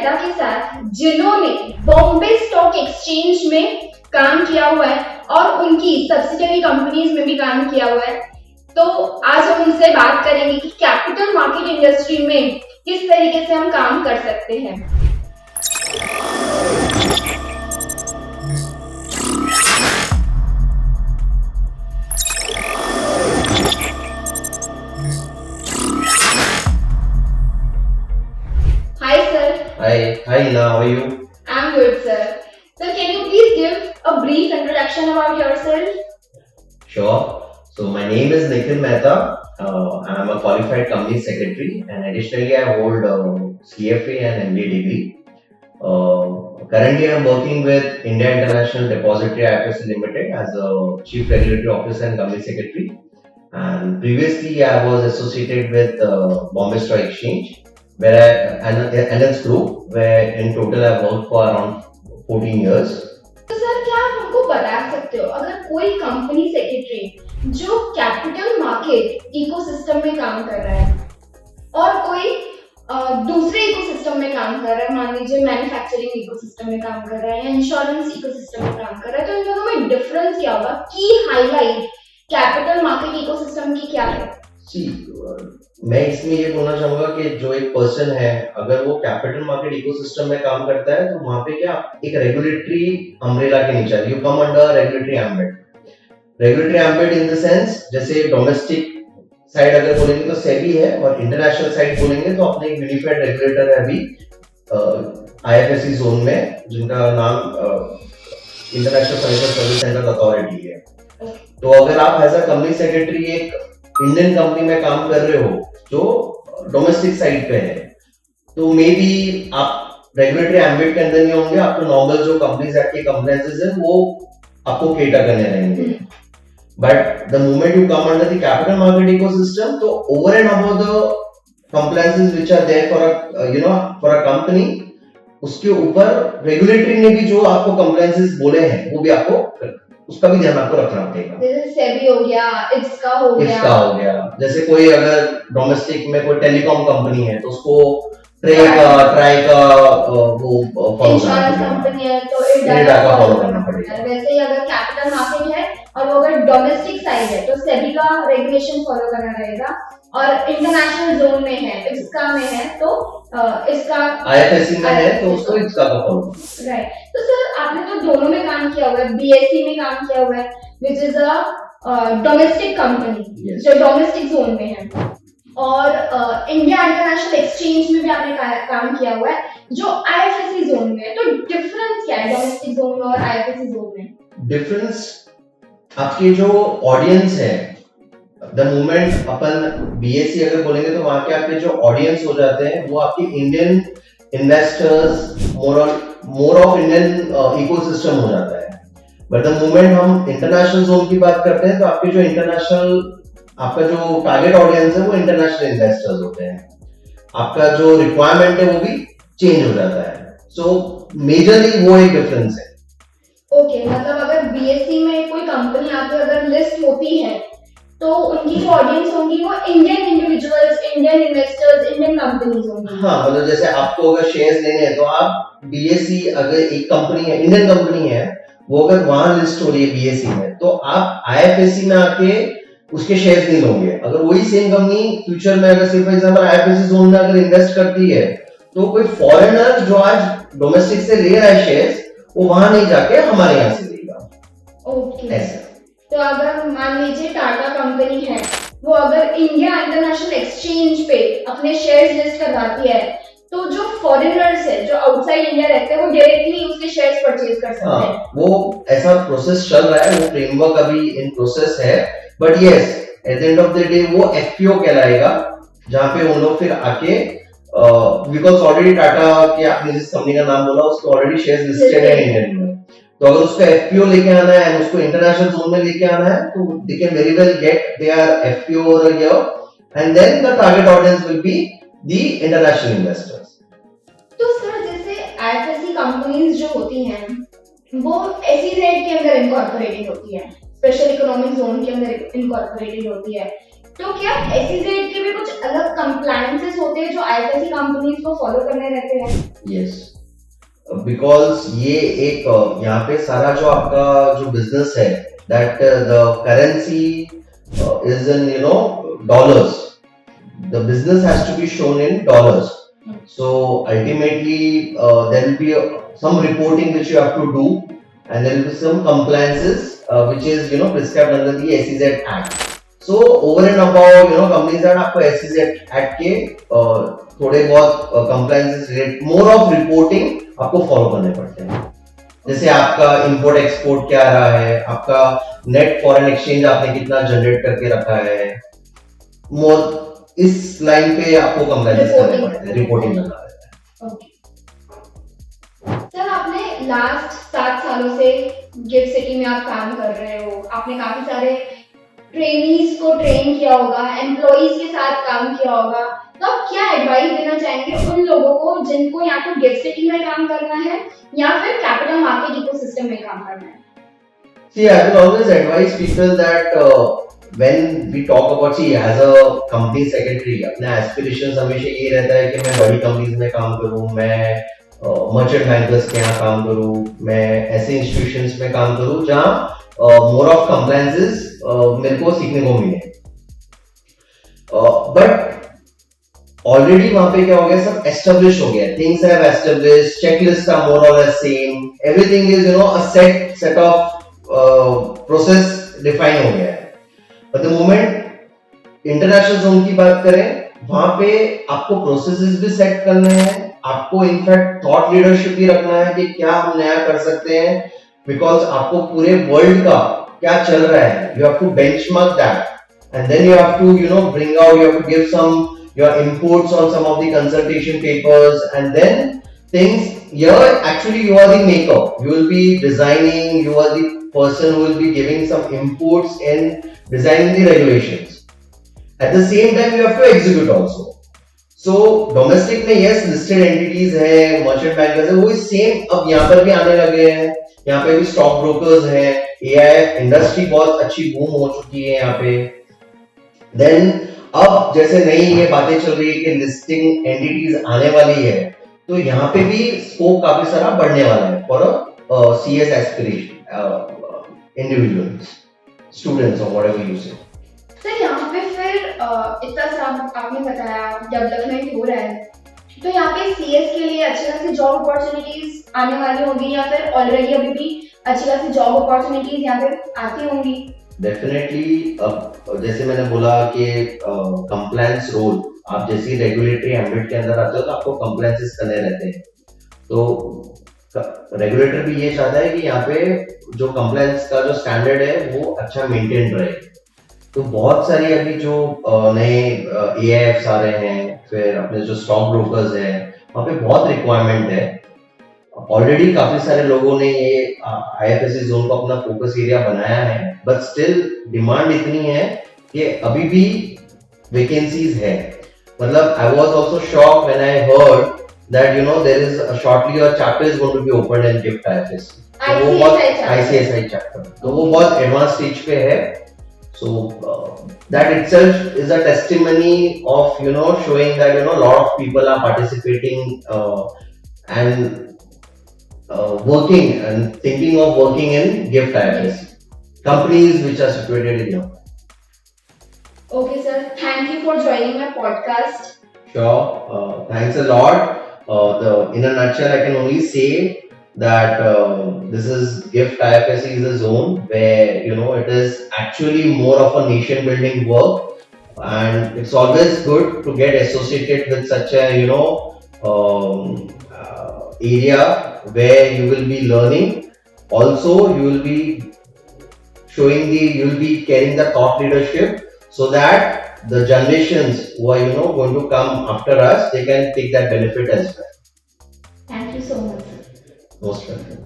मेहता के साथ, जिन्होंने बॉम्बे स्टॉक एक्सचेंज में काम किया हुआ है और उनकी सब्सिडियरी कंपनीज में भी काम किया हुआ है। तो आज हम उनसे बात करेंगे कि कैपिटल मार्केट इंडस्ट्री में किस तरीके से हम काम कर सकते हैं। Hi sir. Hi Ina, how are you? I'm good sir. Sir, can you please give a brief introduction about yourself? Sure. So my name is Nikhil Mehta. I am a qualified company secretary, and additionally I hold CFA and MBA degree. Currently I am working with India International Depository IFSC Limited as a Chief Regulatory Officer and Company Secretary. And previously I was associated with Bombay Stock Exchange, where NS Group, where in total I worked for around 14 years. तो sir क्या आप हमको बता सकते हो, अगर कोई company secretary जो कैपिटल मार्केट इकोसिस्टम में काम कर रहा है और कोई दूसरे इकोसिस्टम में काम कर रहा है, मान लीजिए मैन्युफैक्चरिंग इकोसिस्टम में काम कर रहा है या इंश्योरेंस इकोसिस्टम में काम कर रहा है, तो इन दोनों में डिफरेंस क्या होगा? की हाईलाइट कैपिटल मार्केट इकोसिस्टम की क्या है? मैं इसमें ये बोलना चाहूंगा कि जो एक पर्सन है, अगर वो कैपिटल मार्केट इकोसिस्टम में काम करता है तो वहां पे क्या एक रेगुलेटरी अम्ब्रेला के नीचे you come under regulatory embed in the sense, जैसे डोमेस्टिक साइड अगर बोलेंगे तो सेबी है और इंटरनेशनल साइड बोलेंगे तो अपने एक यूनिफाइड रेगुलेटर है अभी आईएफएससी जोन में, जिनका नाम international financial service centre authority है। तो अगर आप एज अ कंपनी सेक्रेटरी एक इंडियन कंपनी में काम कर रहे हो जो डोमेस्टिक साइड पे है, तो मे बी आप रेगुलेटरी एम्बिट के अंदर नहीं होंगे, आपको नॉर्मल जो कंपनीज एक्ट के कंप्लायंसेस है वो आपको केटर करने रहेंगे। But the moment you come under the capital market ecosystem, तो over and above the compliances which are there for a company, उसके ऊपर रेगुलेटरी ने भी जो आपको कंप्लायंसेस बोले हैं वो भी आपको उसका भी ध्यान आपको रखना पड़ेगा। जैसे सेबी हो गया, इसका हो गया। जैसे कोई अगर डोमेस्टिक में कोई टेलीकॉम कंपनी है तो उसको ट्राई का वो इंश्योरेंस कंपनी है तो इडाका का फॉलो करना पड़ेगा। वैसे ही अगर कैपिटल मार्केट है और वो अगर डोमेस्टिक साइड है तो सेबी का रेगुलेशन फॉलो करना रहेगा, और इंटरनेशनल जोन में है, इसका में है तो इसका आईएफएससी में है तो उसको इसका का फॉलो। राइट। तो सर आपने तो दोनों में काम किया हुआ है, बीएससी में काम किया हुआ है which is a domestic company जो डोमेस्टिक जोन में है, और इंडिया इंटरनेशनल एक्सचेंज में भी आपने काम किया हुआ है जो आईएफएससी जोन में है। तो डिफरेंस क्या है डोमेस्टिक जोन में और आईएफएससी जोन में? डिफरेंस आपके जो ऑडियंस है, द मोमेंट अपन बीएससी अगर बोलेंगे तो वहां के आपके जो ऑडियंस हो जाते हैं वो आपके Indian investors, more of Indian ecosystem हो जाता है। बट द मोमेंट हम इंटरनेशनल जोन की बात करते हैं तो आपके जो इंटरनेशनल आपका जो टारगेट ऑडियंस है वो इंटरनेशनल इन्वेस्टर्स होते हैं, आपका जो रिक्वायरमेंट है वो भी चेंज हो जाता है। सो मेजरली वो एक डिफरेंस है। ओके, मतलब अगर बीएससी में कोई कंपनी आपकी अगर लिस्ट होती है तो उनकी जो ऑडियंस होंगी वो Indian individuals, Indian investors, Indian companies होंगी। हाँ, मतलब जैसे आपको अगर शेयर्स लेने हैं तो आप बीएससी अगर एक कंपनी है, इंडियन कंपनी है, वो अगर वहां लिस्ट हो रही है बीएससी में, तो आप आईएफएससी में आके उसके शेयर्स नहीं लोगे। अगर वही सेम कंपनी फ्यूचर में अगर सिर्फ एग्जांपल आईएफएससी जोन में अगर इन्वेस्ट करती है तो कोई फॉरेनर जो आज डोमेस्टिक से ले रहा है शेयर्स, वो वहां नहीं जाके हमारे यहाँ से लेगा। ओके, ऐसा। तो अगर मान लीजिए टाटा कंपनी है, वो अगर इंडिया इंटरनेशनल एक्सचेंज पे अपने शेयर्स लिस्ट करवाती है तो जो फॉरेनर्स है जो आउटसाइड इंडिया रहते हैं वो डायरेक्टली उसके शेयर्स परचेज कर सकते हैं। वो ऐसा प्रोसेस चल रहा है, वो फ्रेमवर्क अभी इन प्रोसेस है। But yes, at the end of the day वो एफपीओ कहलाएगा, जहां पे वो लोग फिर आके बिकॉज ऑलरेडी टाटा के आपने जिस कंपनी का नाम बोला उसके ऑलरेडी शेयर्स लिस्टेड है इंडियन में, तो अगर उसका एफपीओ लेके आना है एंड उसको इंटरनेशनल जोन में लेके आना है तो they can very well get there FPO over here and then the target audience will be the international investors. तो सर जैसे आईएफएससी कंपनीज जो होती हैं वो एसईजेड के अंदर इनकॉर्पोरेटेड होती है, स्पेशल इकोनॉमिक जोन के अंदर इनकॉर्पोरेटेड होती है, तो क्या SEZ के भी कुछ अलग कंप्लायंसेस होते हैं जो IFSC कंपनीज को फॉलो करने रहते हैं? यस, बिकॉज ये एक यहाँ पे सारा जो आपका जो बिजनेस है, that the currency is in dollars. The business has to be shown in dollars. So ultimately, there will be some reporting which you have to do, and there will be some compliances which is prescribed under the SEZ Act. So over and above companies that आपको SEZ Act के थोड़े बहुत compliances related, more of reporting आपको follow करने पड़ते हैं. जैसे आपका इंपोर्ट एक्सपोर्ट क्या रहा है, आपका नेट फॉरेन एक्सचेंज आपने कितना जनरेट करके रखा है, मोर इस लाइन पे आपको कंप्लायंस करने पड़ते हैं, रिपोर्टिंग करना रहता है. ओके सर, आपने लास्ट 7 सालों से गिफ्ट सिटी में आप काम कर रहे हो, आपने काफी सारे ट्रेनीज को ट्रेन किया होगा, एम्प्लॉइज के साथ काम किया होगा, तो आप क्या एडवाइस देना चाहेंगे उन लोगों को जिनको या तो गिफ्ट सिटी में काम करना है या फिर कैपिटल मार्केट इकोसिस्टम में काम करना है? See, I will always advise people that when we talk about, see, as a company secretary, अपना aspirations हमेशा ये रहता है कि मैं बड़ी कंपनीज में काम करूं, मैं मर्चेंट बैंकर्स के यहाँ काम करूं, मैं ऐसे इंस्टीट्यूशंस में काम करूं जहां मोर ऑफ कंप्लायंसेस मेरे को सीखने को मिले. बट ऑलरेडी वहां पे क्या हो गया, सब एस्टेब्लिश हो गया, things have establish, checklist are more or less same, everything is a set of process define हो गया है. But the moment international zone की बात करें, वहां पे आपको प्रोसेसेस भी सेट करने हैं, आपको इनफैक्ट थॉट लीडरशिप भी रखना है कि क्या हम नया कर सकते हैं, बिकॉज आपको पूरे वर्ल्ड का क्या चल रहा है, you have to benchmark that, and then you have to bring out, you have to give some your inputs on some of the consultation papers, and then things here actually you are the maker, you will be designing, you are the person who will be giving some inputs in designing the regulations. At the same time you have to execute also. So domestic में yes listed entities है, merchant bankers है, वो same अब यहाँ पर भी आने लगे हैं, यहाँ पे भी स्टॉक ब्रोकर्स हैं, AIF इंडस्ट्री बहुत अच्छी बूम हो चुकी है यहाँ पे. देन अब जैसे नई ये बातें चल रही है कि लिस्टिंग एंटिटीज आने वाली है, तो यहाँ पे भी स्कोप काफी सारा बढ़ने वाला है for CS aspiration individuals, students और व्हाटएवर यू से. सर यहाँ पे फिर इतना सब आपने बताया, डेवलपमेंट हो रहा है, तो यहाँ पे CS के लिए अच्छी खासी जॉब अपॉर्चुनिटीज आने वाली होंगी या फिर ऑलरेडी अभी भी अच्छी खासी जॉब अपॉर्चुनिटीज यहाँ पे आती होंगी? डेफिनेटली. अब जैसे मैंने बोला कि कंप्लायंस रोल, आप जैसे रेगुलेटरी एम्बिट के अंदर आते हो तो आपको कंप्लायंसेस करने रहते हैं, तो रेगुलेटर भी ये चाहता है कि यहाँ पे जो कंप्लायंस का जो स्टैंडर्ड है वो अच्छा मेंटेन रहे. तो बहुत सारी अभी जो नए AIFs आ रहे हैं, फिर अपने जो स्टॉक ब्रोकर्स हैं, वहाँ पे बहुत रिक्वायरमेंट है. ऑलरेडी काफी सारे लोगों ने ये IFSC जोन को अपना फोकस एरिया बनाया है, बट स्टिल डिमांड इतनी है कि अभी भी वैकेंसीज है. मतलब I was also shocked when I heard that there is shortly a chapter is going to be opened in GIFT IFSC. तो वो बहुत ICSI chapter, तो वो बहुत एडवांस स्टेज पे है. So that itself is a testimony of showing that a lot of people are participating and working and thinking of working in GIFT IFSC companies which are situated in India. Okay sir, thank you for joining my podcast. Sure, thanks a lot. In a nutshell, I can only say that this is GIFT IFSC is a zone where it is actually more of a nation building work, and it's always good to get associated with such a area where you will be learning. Also, you will be carrying the thought leadership, so that the generations who are going to come after us, they can take that benefit as well. Thank you so much. Most welcome.